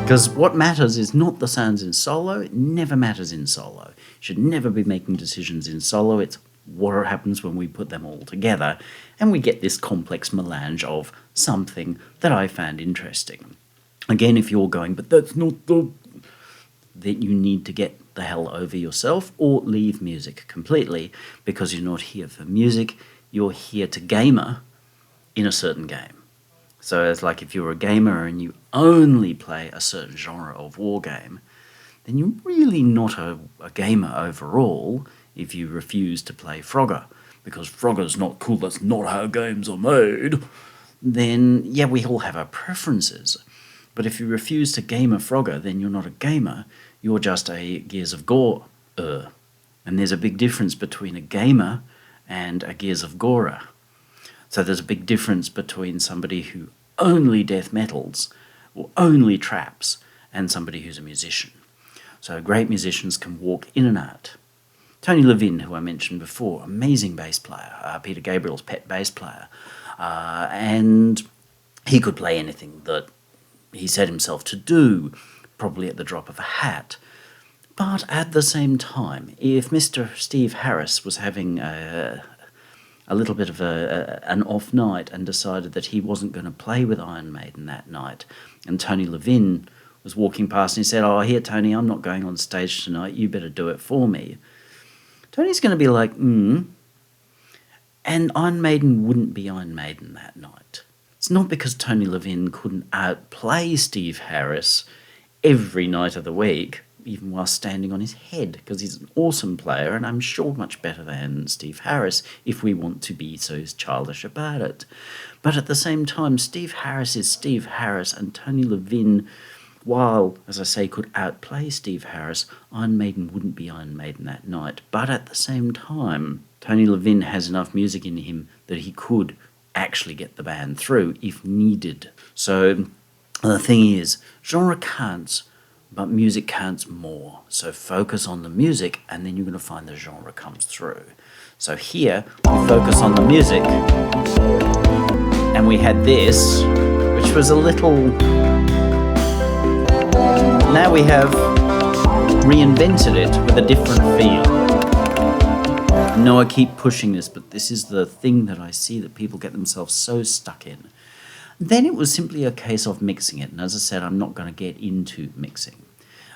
Speaker 1: Because what matters is not the sounds in solo. It never matters in solo. You should never be making decisions in solo. It's what happens when we put them all together and we get this complex melange of something that I found interesting. Again, if you're going, but that's not the... that you need to get the hell over yourself or leave music completely, because you're not here for music, you're here to gamer in a certain game. So it's like if you're a gamer and you only play a certain genre of war game, then you're really not a gamer overall if you refuse to play Frogger, because Frogger's not cool, that's not how games are made. Then, yeah, we all have our preferences. But if you refuse to game a Frogger, then you're not a gamer, you're just a Gears of Gore-er. And there's a big difference between a gamer and a Gears of Gorer. So there's a big difference between somebody who only death metals or only traps and somebody who's a musician. So great musicians can walk in and out. Tony Levin, who I mentioned before, amazing bass player, Peter Gabriel's pet bass player, and he could play anything that he set himself to do, probably at the drop of a hat. But at the same time, if Mr. Steve Harris was having a little bit of an off night and decided that he wasn't going to play with Iron Maiden that night, and Tony Levin was walking past and he said, "Oh, here, Tony, I'm not going on stage tonight, you better do it for me," Tony's going to be like, and Iron Maiden wouldn't be Iron Maiden that night. It's not because Tony Levin couldn't outplay Steve Harris every night of the week, even while standing on his head, because he's an awesome player, and I'm sure much better than Steve Harris, if we want to be so childish about it. But at the same time, Steve Harris is Steve Harris, and Tony Levin, while, as I say, could outplay Steve Harris, Iron Maiden wouldn't be Iron Maiden that night. But at the same time, Tony Levin has enough music in him that he could actually get the band through if needed. So the thing is, genre counts, but music counts more. So focus on the music, and then you're going to find the genre comes through. So here, we focus on the music, and we had this, which was a little... Now we have reinvented it with a different feel. I know I keep pushing this, but this is the thing that I see that people get themselves so stuck in. Then it was simply a case of mixing it, and as I said, I'm not going to get into mixing.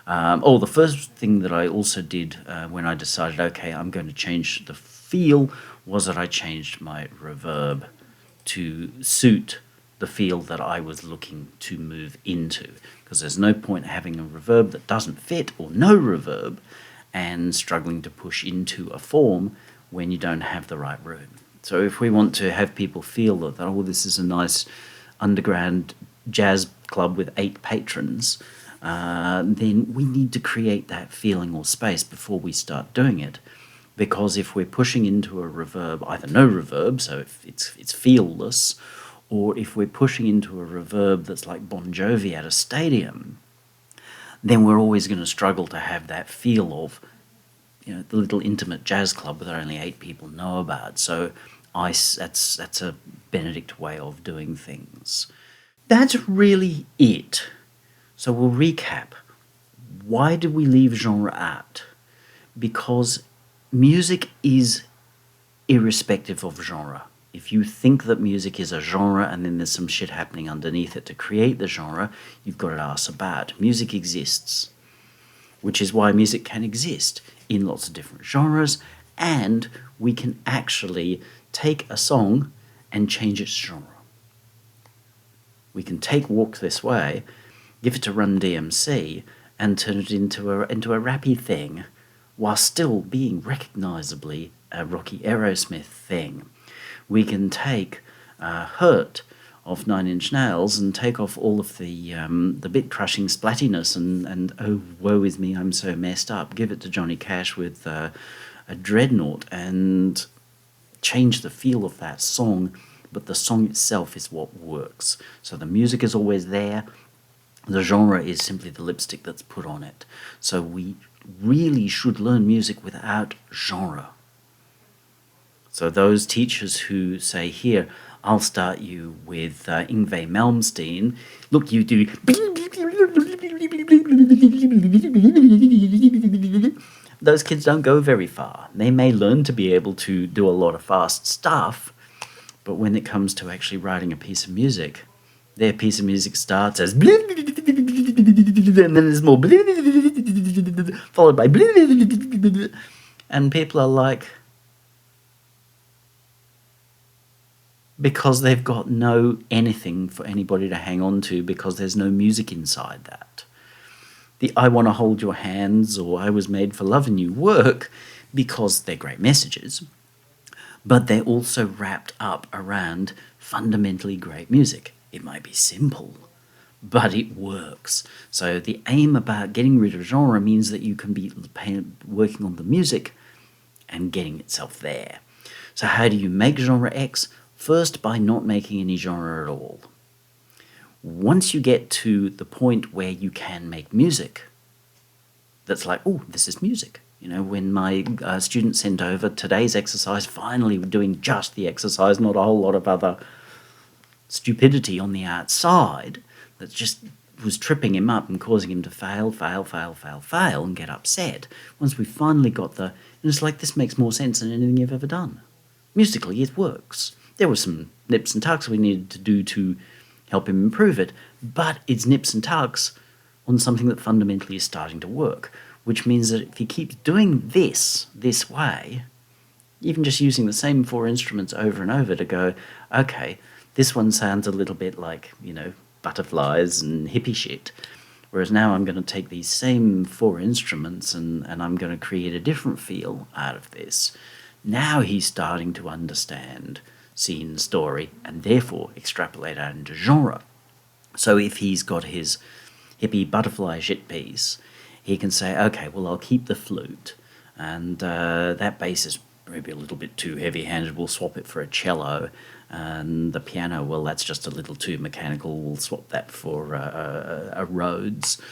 Speaker 1: The first thing that I also did when I decided, okay, I'm going to change the feel, was that I changed my reverb to suit the feel that I was looking to move into, because there's no point having a reverb that doesn't fit, or no reverb, and struggling to push into a form when you don't have the right room. So if we want to have people feel that, oh, this is a nice underground jazz club with 8 patrons, then we need to create that feeling or space before we start doing it. Because if we're pushing into a reverb, either no reverb, so if it's feelless, or if we're pushing into a reverb that's like Bon Jovi at a stadium, then we're always going to struggle to have that feel of, the little intimate jazz club that only 8 people know about. So that's a Benedict way of doing things. That's really it. So we'll recap. Why did we leave genre out? Because music is irrespective of genre. If you think that music is a genre and then there's some shit happening underneath it to create the genre, you've got to ask about. Music exists, which is why music can exist in lots of different genres, and we can actually take a song and change its genre. We can take Walk This Way, give it to Run DMC, and turn it into a rappy thing, while still being recognisably a rocky Aerosmith thing. We can take Hurt of Nine Inch Nails and take off all of the bit-crushing splattiness and oh, woe is me, I'm so messed up. Give it to Johnny Cash with a Dreadnought and change the feel of that song, but the song itself is what works. So the music is always there. The genre is simply the lipstick that's put on it. So we really should learn music without genre. So those teachers who say, here, I'll start you with Yngwie Malmsteen. Look, you do... Those kids don't go very far. They may learn to be able to do a lot of fast stuff, but when it comes to actually writing a piece of music, their piece of music starts as... and then there's more... followed by... and people are like... because they've got no anything for anybody to hang on to, because there's no music inside that. The I Want to Hold Your Hands or I Was Made for Loving You work because they're great messages, but they're also wrapped up around fundamentally great music. It might be simple, but it works. So the aim about getting rid of genre means that you can be working on the music and getting itself there. So how do you make genre X? First, by not making any genre at all. Once you get to the point where you can make music, that's like, oh, this is music. You know, when my students sent over today's exercise, finally doing just the exercise, not a whole lot of other stupidity on the outside that just was tripping him up and causing him to fail, and get upset. Once we finally got and it's like, this makes more sense than anything you've ever done. Musically, it works. There were some nips and tucks we needed to do to help him improve it, but it's nips and tucks on something that fundamentally is starting to work, which means that if he keeps doing this way, even just using the same 4 instruments over and over to go, okay, this one sounds a little bit like, you know, butterflies and hippie shit, whereas now I'm going to take these same 4 instruments and I'm going to create a different feel out of this. Now he's starting to understand scene, story, and therefore extrapolate out into genre. So if he's got his hippie butterfly shit piece, he can say, okay, well, I'll keep the flute, and that bass is maybe a little bit too heavy-handed, we'll swap it for a cello, and the piano, well, that's just a little too mechanical, we'll swap that for a Rhodes,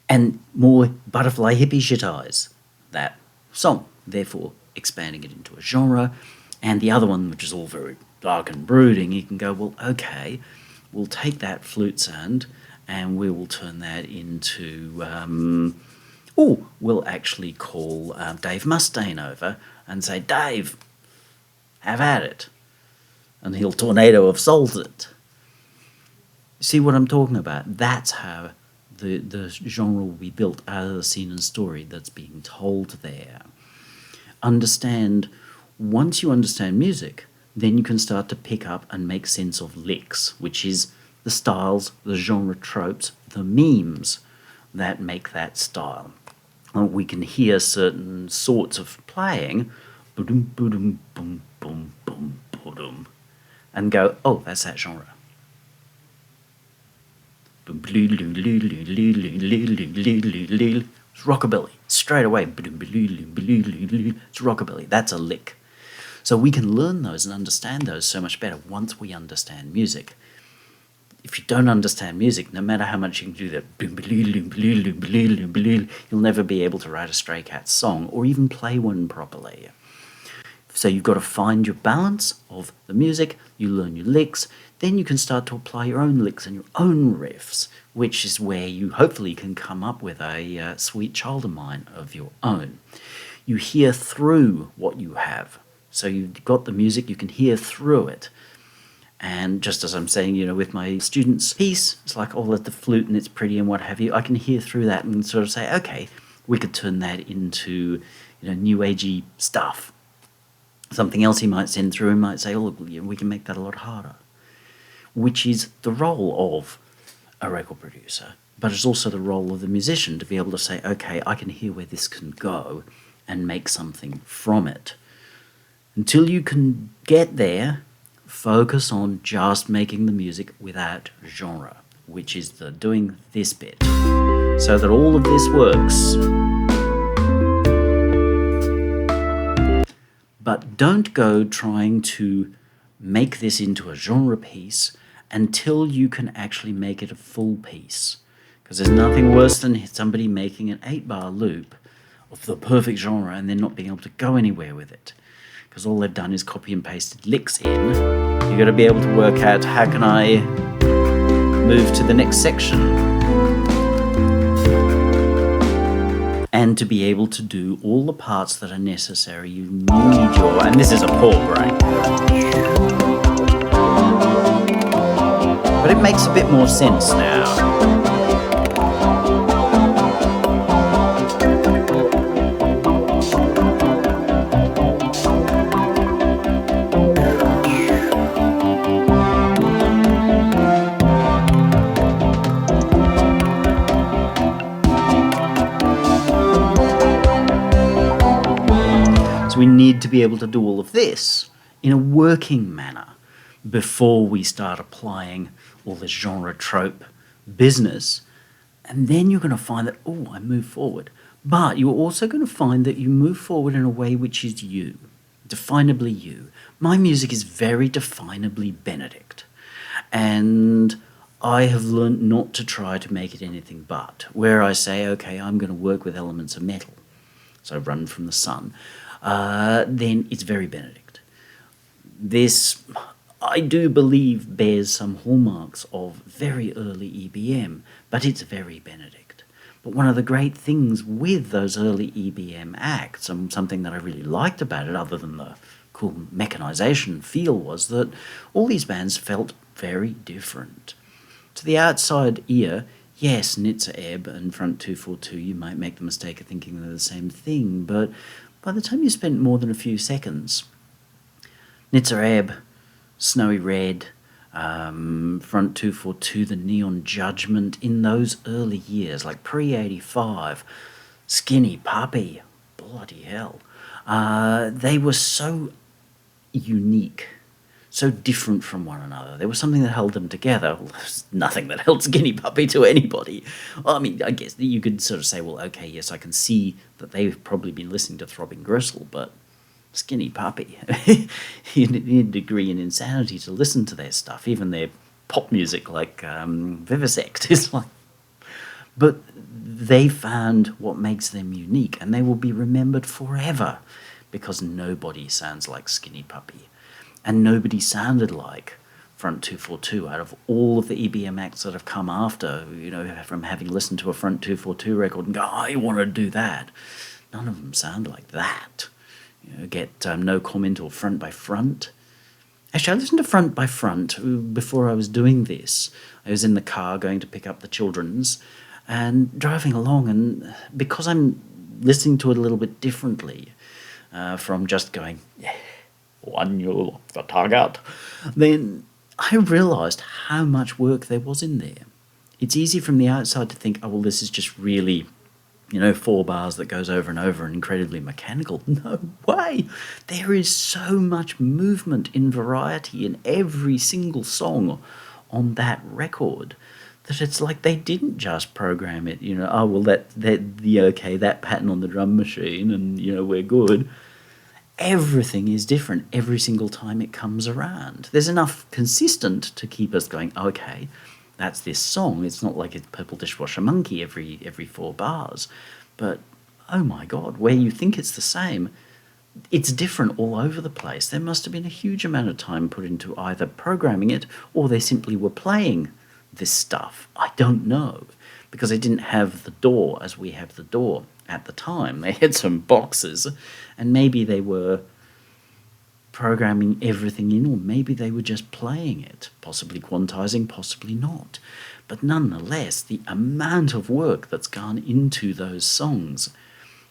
Speaker 1: and more butterfly hippie shit-eyes that song, therefore expanding it into a genre. And the other one, which is all very dark and brooding, you can go, well, okay, we'll take that flute sound and we will turn that into, we'll actually call Dave Mustaine over and say, Dave, have at it. And he'll tornado of souls it. See what I'm talking about? That's how the genre will be built out of the scene and story that's being told there. Once you understand music, then you can start to pick up and make sense of licks, which is the styles, the genre tropes, the memes that make that style. We can hear certain sorts of playing, boom, boom, boom, boom, boom, boom, and go, oh, that's that genre. It's rockabilly. Straight away, it's rockabilly. That's a lick. So we can learn those and understand those so much better once we understand music. If you don't understand music, no matter how much you can do that, you'll never be able to write a Stray Cats song or even play one properly. So you've got to find your balance of the music, you learn your licks, then you can start to apply your own licks and your own riffs, which is where you hopefully can come up with a sweet child of mine of your own. You hear through what you have. So you've got the music, you can hear through it. And just as I'm saying, with my students' piece, it's like, oh, the flute and it's pretty and what have you. I can hear through that and sort of say, okay, we could turn that into, new agey stuff. Something else he might send through and might say, oh, look, we can make that a lot harder. Which is the role of a record producer, but it's also the role of the musician to be able to say, okay, I can hear where this can go and make something from it. Until you can get there, focus on just making the music without genre, which is the doing this bit, so that all of this works. But don't go trying to make this into a genre piece until you can actually make it a full piece. Because there's nothing worse than somebody making an 8-bar loop of the perfect genre and then not being able to go anywhere with it. Because all they've done is copy and pasted licks in. You've got to be able to work out, how can I move to the next section? And to be able to do all the parts that are necessary, you need and this is a poor brain. But it makes a bit more sense now. So we need to be able to do all of this in a working manner before we start applying all this genre trope business. And then you're going to find that, I move forward. But you're also going to find that you move forward in a way which is you. Definably you. My music is very definably Benedict. And I have learnt not to try to make it anything but. Where I say, okay, I'm going to work with elements of metal, so Run from the Sun, then it's very Benedict. This, I do believe, bears some hallmarks of very early EBM, but it's very Benedict. But one of the great things with those early EBM acts, and something that I really liked about it, other than the cool mechanization feel, was that all these bands felt very different. To the outside ear, yes, Nitzer Ebb and Front 242, you might make the mistake of thinking they're the same thing, but by the time you spent more than a few seconds, Nitzer Ebb, Snowy Red, Front 242, the Neon Judgment, in those early years, like pre-85, Skinny Puppy, bloody hell, they were so unique, so different from one another. There was something that held them together. Well, there's nothing that held Skinny Puppy to anybody. Well, I mean, I guess you could sort of say, well, okay, yes, I can see that they've probably been listening to Throbbing Gristle, but Skinny Puppy, you need a degree in insanity to listen to their stuff, even their pop music like Vivisect is like. But they found what makes them unique, and they will be remembered forever because nobody sounds like Skinny Puppy. And nobody sounded like Front 242 out of all of the EBM acts that have come after, you know, from having listened to a Front 242 record and go, I want to do that. None of them sound like that. You know, get No Comment or Front by Front. Actually, I listened to Front by Front before I was doing this. I was in the car going to pick up the children's and driving along, and because I'm listening to it a little bit differently from just going, yeah, one you off the target, then I realised how much work there was in there. It's easy from the outside to think, oh, well, this is just really, you know, 4 bars that goes over and over and incredibly mechanical. No way! There is so much movement in variety in every single song on that record that it's like they didn't just program it, you know, oh, well, that pattern on the drum machine and, you know, we're good. Everything is different every single time it comes around. There's enough consistent to keep us going, okay, that's this song. It's not like it's Purple Dishwasher Monkey every 4 bars. But, oh my God, where you think it's the same, it's different all over the place. There must have been a huge amount of time put into either programming it or they simply were playing this stuff. I don't know, because they didn't have the DAW as we have the DAW at the time. They had some boxes, and maybe they were programming everything in, or maybe they were just playing it, possibly quantizing, possibly not. But nonetheless, the amount of work that's gone into those songs,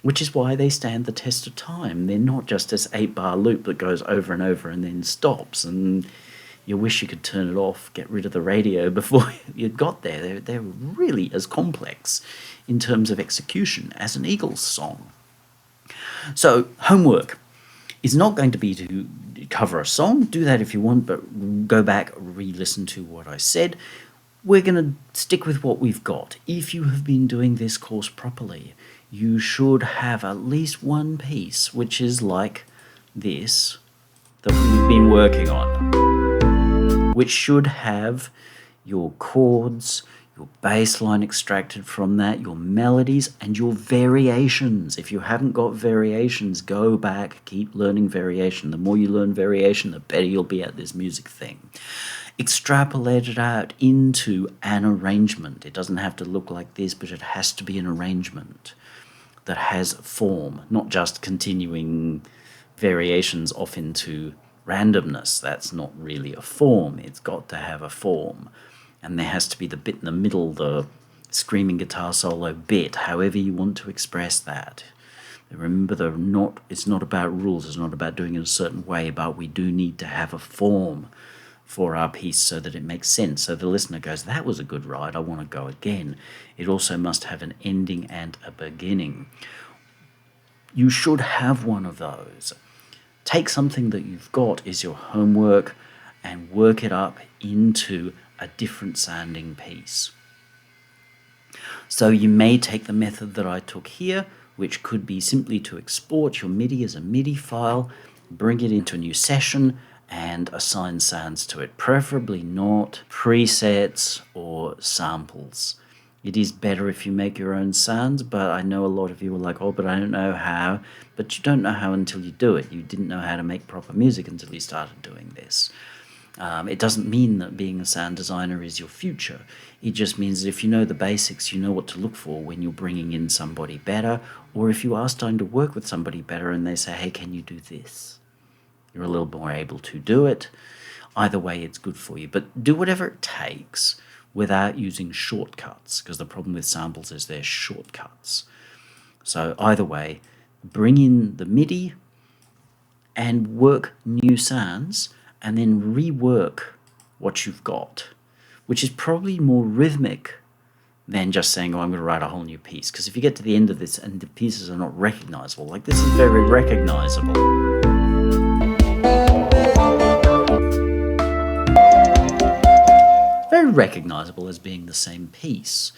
Speaker 1: which is why they stand the test of time. They're not just this 8-bar loop that goes over and over and then stops, and you wish you could turn it off, get rid of the radio before you got there. They're really as complex in terms of execution as an Eagles song. So, homework is not going to be to cover a song. Do that if you want, but go back, re-listen to what I said. We're going to stick with what we've got. If you have been doing this course properly, you should have at least one piece, which is like this, that we've been working on, which should have your chords, your bass line extracted from that, your melodies, and your variations. If you haven't got variations, go back, keep learning variation. The more you learn variation, the better you'll be at this music thing. Extrapolate it out into an arrangement. It doesn't have to look like this, but it has to be an arrangement that has form, not just continuing variations off into randomness. That's not really a form. It's got to have a form. And there has to be the bit in the middle, the screaming guitar solo bit, however you want to express that. Remember, it's not about rules, it's not about doing it a certain way, but we do need to have a form for our piece so that it makes sense. So the listener goes, that was a good ride, I want to go again. It also must have an ending and a beginning. You should have one of those. Take something that you've got is your homework and work it up into a different sounding piece. So you may take the method that I took here, which could be simply to export your MIDI as a MIDI file bring it into a new session and assign sounds to it, preferably not presets or samples. It is better if you make your own sounds, but I know a lot of you are like, oh, but I don't know how. But you don't know how until you do it. You didn't know how to make proper music until you started doing this. It doesn't mean that being a sound designer is your future. It just means that if you know the basics, you know what to look for when you're bringing in somebody better, or if you are starting to work with somebody better and they say, hey, can you do this? You're a little more able to do it. Either way, it's good for you. But do whatever it takes without using shortcuts, because the problem with samples is they're shortcuts. So either way, bring in the MIDI and work new sounds, and then rework what you've got, which is probably more rhythmic than just saying, oh, I'm going to write a whole new piece. Because if you get to the end of this and the pieces are not recognizable, like this is very recognizable. Very recognizable as being the same piece.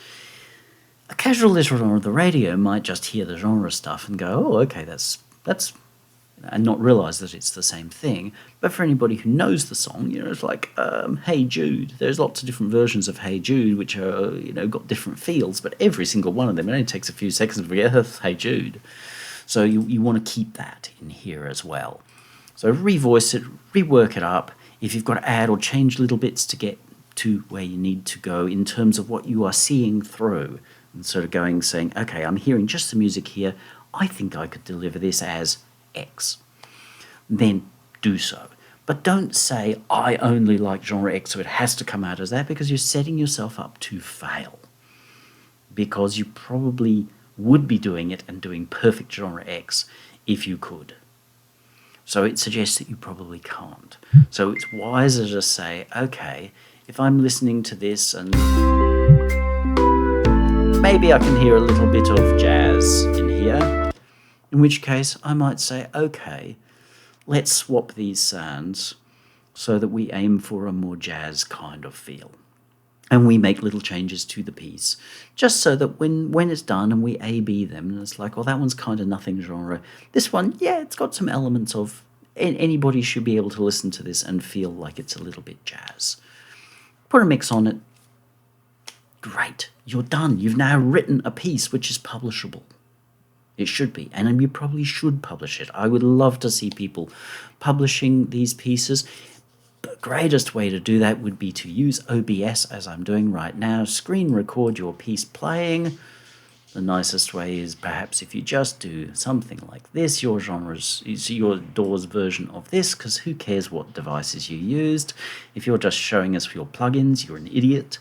Speaker 1: A casual listener on the radio might just hear the genre stuff and go, oh, okay, that's and not realize that it's the same thing. But for anybody who knows the song, it's like, Hey Jude. There's lots of different versions of Hey Jude, which are, got different feels, but every single one of them, it only takes a few seconds to forget, Hey Jude. So you want to keep that in here as well. So revoice it, rework it up. If you've got to add or change little bits to get to where you need to go in terms of what you are seeing through, and sort of saying, okay, I'm hearing just the music here. I think I could deliver this as X, then do so. But don't say, I only like genre X, so it has to come out as that, because you're setting yourself up to fail. Because you probably would be doing it and doing perfect genre X if you could. So it suggests that you probably can't. So it's wiser to say, okay, if I'm listening to this and maybe I can hear a little bit of jazz in here, in which case I might say, okay, let's swap these sounds so that we aim for a more jazz kind of feel. And we make little changes to the piece, just so that when it's done and we A-B them, and it's like, well, that one's kind of nothing genre. This one, yeah, it's got some elements of, anybody should be able to listen to this and feel like it's a little bit jazz. Put a mix on it. Great, you're done. You've now written a piece which is publishable. It should be, and you probably should publish it. I would love to see people publishing these pieces. The greatest way to do that would be to use OBS, as I'm doing right now. Screen record your piece playing. The nicest way is perhaps if you just do something like this, your DAW's version of this, because who cares what devices you used. If you're just showing us your plugins, you're an idiot.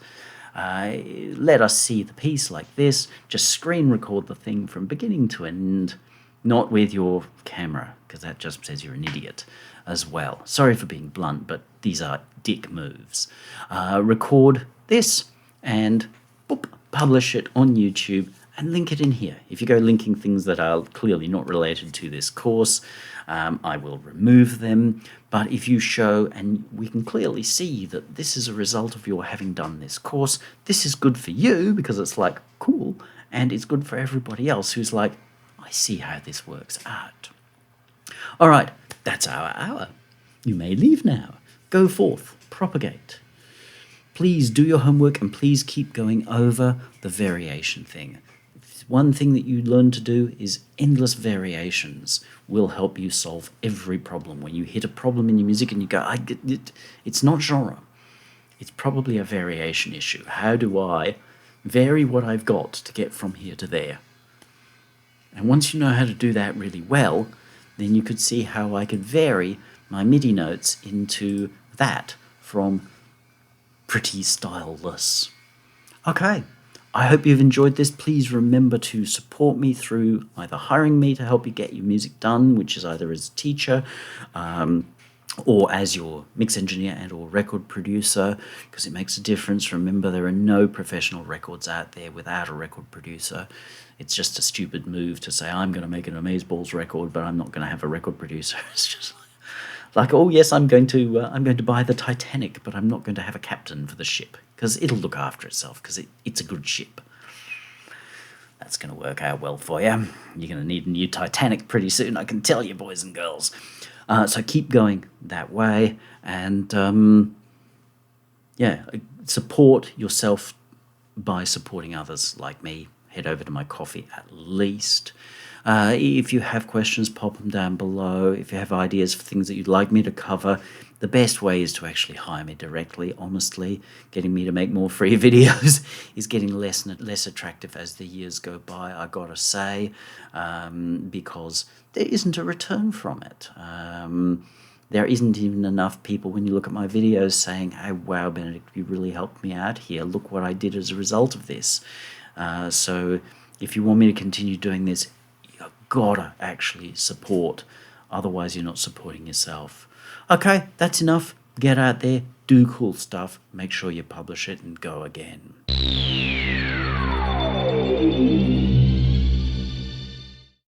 Speaker 1: Let us see the piece like this. Just screen record the thing from beginning to end, not with your camera, because that just says you're an idiot as well. Sorry for being blunt, but these are dick moves. Record this and boop, publish it on YouTube and link it in here. If you go linking things that are clearly not related to this course, I will remove them. But if you show, and we can clearly see that this is a result of your having done this course, this is good for you because it's like, cool, and it's good for everybody else who's like, I see how this works out. All right, that's our hour. You may leave now. Go forth, propagate. Please do your homework and please keep going over the variation thing. One thing that you learn to do is endless variations will help you solve every problem. When you hit a problem in your music and you go, I get it, it's not genre. It's probably a variation issue. How do I vary what I've got to get from here to there? And once you know how to do that really well, then you could see how I could vary my MIDI notes into that from pretty styleless. Okay. I hope you've enjoyed this. Please remember to support me through either hiring me to help you get your music done, which is either as a teacher or as your mix engineer and or record producer, because it makes a difference. Remember, there are no professional records out there without a record producer. It's just a stupid move to say, I'm going to make an Amazeballs record, but I'm not going to have a record producer. It's just like, oh yes, I'm going to buy the Titanic, but I'm not going to have a captain for the ship because it'll look after itself because it's a good ship. That's going to work out well for you. You're going to need a new Titanic pretty soon, I can tell you, boys and girls. So keep going that way, and support yourself by supporting others like me. Head over to my Coffee at least. If you have questions, pop them down below. If you have ideas for things that you'd like me to cover, the best way is to actually hire me directly. Honestly, getting me to make more free videos is getting less and less attractive as the years go by, I gotta say, because there isn't a return from it. There isn't even enough people, when you look at my videos, saying, "Hey, wow, Benedict, you really helped me out here. Look what I did as a result of this." So if you want me to continue doing this, you've gotta actually support. Otherwise, you're not supporting yourself. Okay, that's enough. Get out there, do cool stuff, make sure you publish it, and go again.